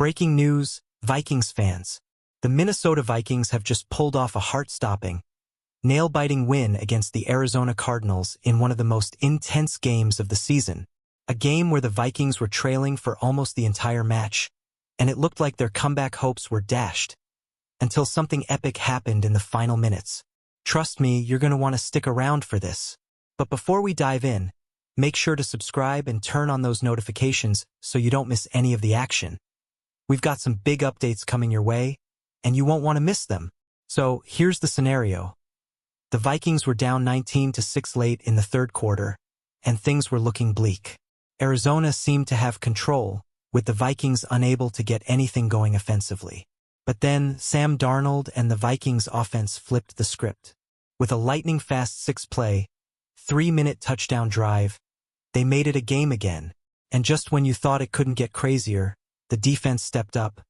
Breaking news, Vikings fans. The Minnesota Vikings have just pulled off a heart-stopping, nail-biting win against the Arizona Cardinals in one of the most intense games of the season. A game where the Vikings were trailing for almost the entire match, and it looked like their comeback hopes were dashed, until something epic happened in the final minutes. Trust me, you're going to want to stick around for this. But before we dive in, make sure to subscribe and turn on those notifications so you don't miss any of the action. We've got some big updates coming your way, and you won't want to miss them. So here's the scenario. The Vikings were down 19-6 late in the third quarter, and things were looking bleak. Arizona seemed to have control, with the Vikings unable to get anything going offensively. But then Sam Darnold and the Vikings offense flipped the script. With a lightning-fast 6-play, 3-minute touchdown drive, they made it a game again. And just when you thought it couldn't get crazier, the defense stepped up,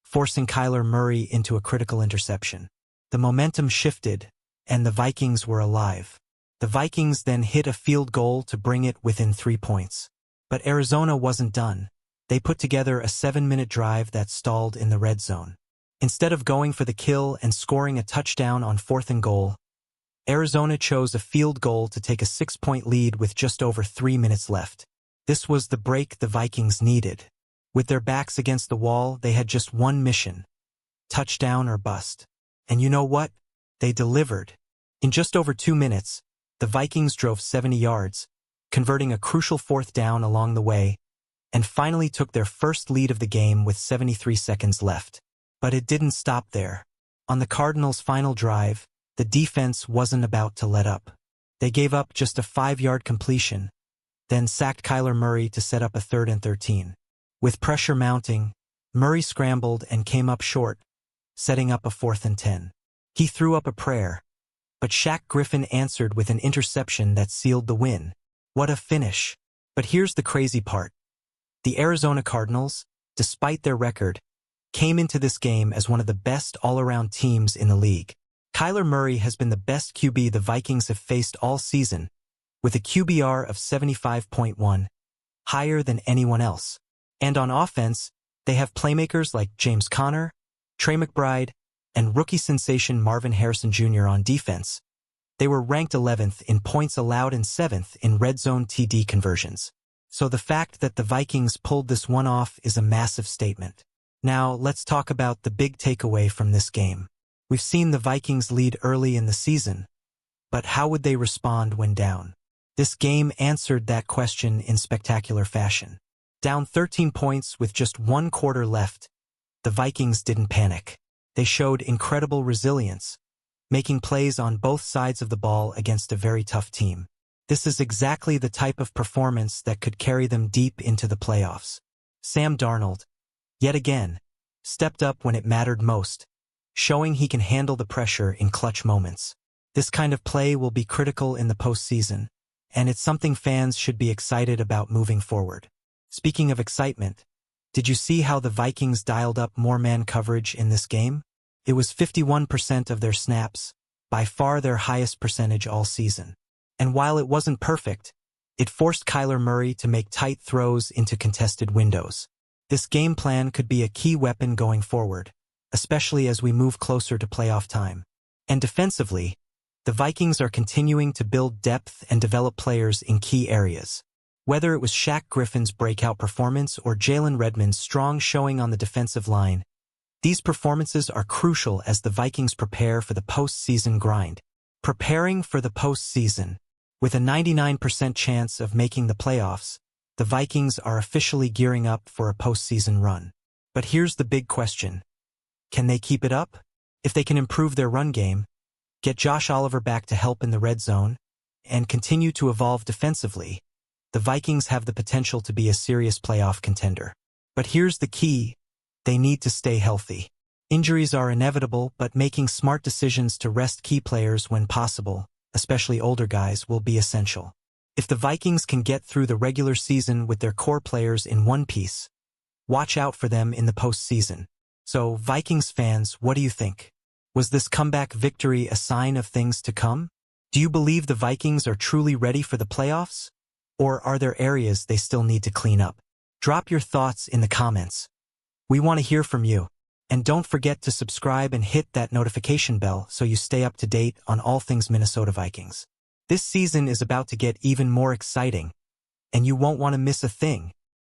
forcing Kyler Murray into a critical interception. The momentum shifted, and the Vikings were alive. The Vikings then hit a field goal to bring it within 3 points. But Arizona wasn't done. They put together a 7-minute drive that stalled in the red zone. Instead of going for the kill and scoring a touchdown on 4th and goal, Arizona chose a field goal to take a 6-point lead with just over 3 minutes left. This was the break the Vikings needed. With their backs against the wall, they had just one mission: touchdown or bust. And you know what? They delivered. In just over 2 minutes, the Vikings drove 70 yards, converting a crucial 4th down along the way, and finally took their first lead of the game with 73 seconds left. But it didn't stop there. On the Cardinals' final drive, the defense wasn't about to let up. They gave up just a 5-yard completion, then sacked Kyler Murray to set up a 3rd and 13. With pressure mounting, Murray scrambled and came up short, setting up a 4th and 10. He threw up a prayer, but Shaq Griffin answered with an interception that sealed the win. What a finish. But here's the crazy part. The Arizona Cardinals, despite their record, came into this game as one of the best all-around teams in the league. Kyler Murray has been the best QB the Vikings have faced all season, with a QBR of 75.1, higher than anyone else. And on offense, they have playmakers like James Conner, Trey McBride, and rookie sensation Marvin Harrison Jr. on defense. They were ranked 11th in points allowed and 7th in red zone TD conversions. So the fact that the Vikings pulled this one off is a massive statement. Now, let's talk about the big takeaway from this game. We've seen the Vikings lead early in the season, but how would they respond when down? This game answered that question in spectacular fashion. Down 13 points with just 1 quarter left, the Vikings didn't panic. They showed incredible resilience, making plays on both sides of the ball against a very tough team. This is exactly the type of performance that could carry them deep into the playoffs. Sam Darnold, yet again, stepped up when it mattered most, showing he can handle the pressure in clutch moments. This kind of play will be critical in the postseason, and it's something fans should be excited about moving forward. Speaking of excitement, did you see how the Vikings dialed up more man coverage in this game? It was 51% of their snaps, by far their highest percentage all season. And while it wasn't perfect, it forced Kyler Murray to make tight throws into contested windows. This game plan could be a key weapon going forward, especially as we move closer to playoff time. And defensively, the Vikings are continuing to build depth and develop players in key areas. Whether it was Shaq Griffin's breakout performance or Jalen Redmond's strong showing on the defensive line, these performances are crucial as the Vikings prepare for the postseason grind. Preparing for the postseason. With a 99% chance of making the playoffs, the Vikings are officially gearing up for a postseason run. But here's the big question. Can they keep it up? If they can improve their run game, get Josh Oliver back to help in the red zone, and continue to evolve defensively, the Vikings have the potential to be a serious playoff contender. But here's the key. They need to stay healthy. Injuries are inevitable, but making smart decisions to rest key players when possible, especially older guys, will be essential. If the Vikings can get through the regular season with their core players in one piece, watch out for them in the postseason. So, Vikings fans, what do you think? Was this comeback victory a sign of things to come? Do you believe the Vikings are truly ready for the playoffs? Or are there areas they still need to clean up? Drop your thoughts in the comments. We want to hear from you. And don't forget to subscribe and hit that notification bell so you stay up to date on all things Minnesota Vikings. This season is about to get even more exciting, and you won't want to miss a thing.